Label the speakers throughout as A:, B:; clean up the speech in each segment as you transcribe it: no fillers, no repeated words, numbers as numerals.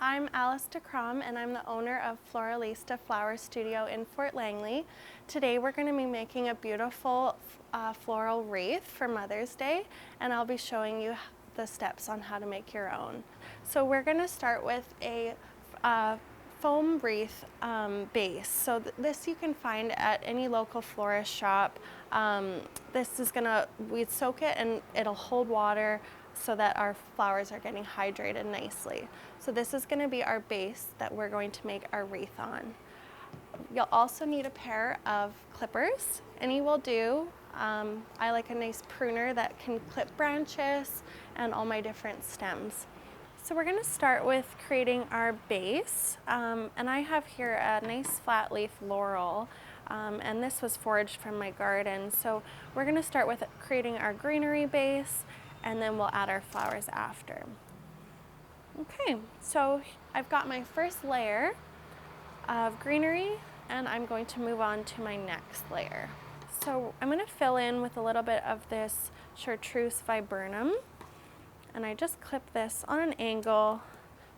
A: I'm Alice DeCrom and I'm the owner of Floralista Flower Studio in Fort Langley. Today we're going to be making a beautiful floral wreath for Mother's Day, and I'll be showing you the steps on how to make your own. So we're going to start with a foam wreath base. So this you can find at any local florist shop. This is we'd soak it and it'll hold water so that our flowers are getting hydrated nicely. So this is going to be our base that we're going to make our wreath on. You'll also need a pair of clippers. Any will do. I like a nice pruner that can clip branches and all my different stems. So we're going to start with creating our base, and I have here a nice flat leaf laurel, and this was foraged from my garden. So we're going to start with creating our greenery base, and then we'll add our flowers after. Okay, so I've got my first layer of greenery, and I'm going to move on to my next layer. So I'm going to fill in with a little bit of this chartreuse viburnum, and I just clip this on an angle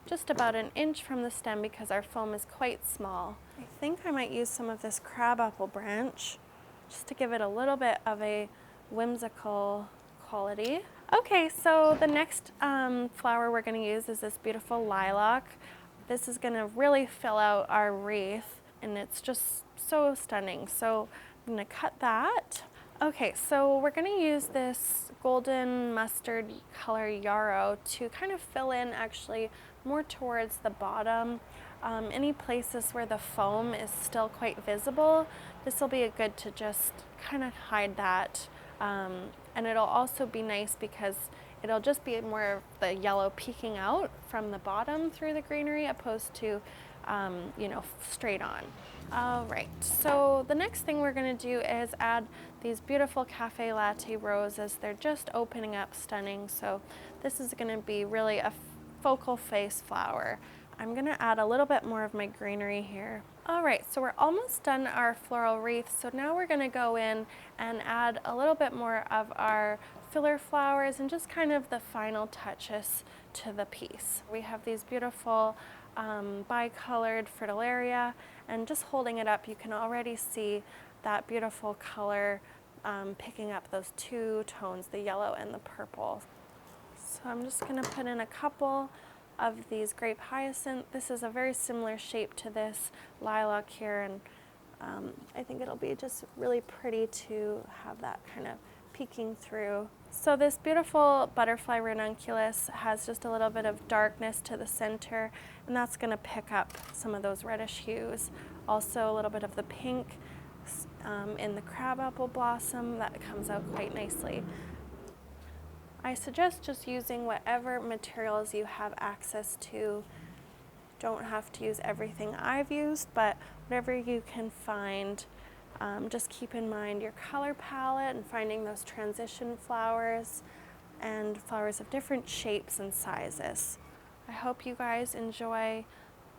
A: just about an inch from the stem because our foam is quite small. I think I might use some of this crabapple branch just to give it a little bit of a whimsical quality. Okay, so the next flower we're going to use is this beautiful lilac. This is going to really fill out our wreath, and it's just so stunning. So I'm going to cut that. Okay, so we're going to use this golden mustard color yarrow to kind of fill in actually more towards the bottom. Any places where the foam is still quite visible, this will be good to just kind of hide that. And it'll also be nice because it'll just be more of the yellow peeking out from the bottom through the greenery opposed to, straight on. All right, so the next thing we're going to do is add these beautiful cafe latte roses. They're just opening up stunning, so this is going to be really a focal face flower. I'm going to add a little bit more of my greenery here. All right, so we're almost done our floral wreath, so now we're going to go in and add a little bit more of our filler flowers and just kind of the final touches to the piece. We have these beautiful bicolored fritillaria, and just holding it up you can already see that beautiful color picking up those two tones, the yellow and the purple. So I'm just going to put in a couple of these grape hyacinth. This is a very similar shape to this lilac here, and I think it'll be just really pretty to have that kind of peeking through. So this beautiful butterfly ranunculus has just a little bit of darkness to the center, and that's going to pick up some of those reddish hues. Also a little bit of the pink in the crabapple blossom that comes out quite nicely. I suggest just using whatever materials you have access to. Don't have to use everything I've used, but whatever you can find. Just keep in mind your color palette and finding those transition flowers and flowers of different shapes and sizes. I hope you guys enjoy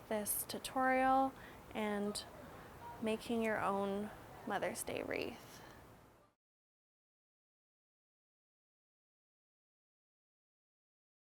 A: this tutorial and making your own Mother's Day wreath.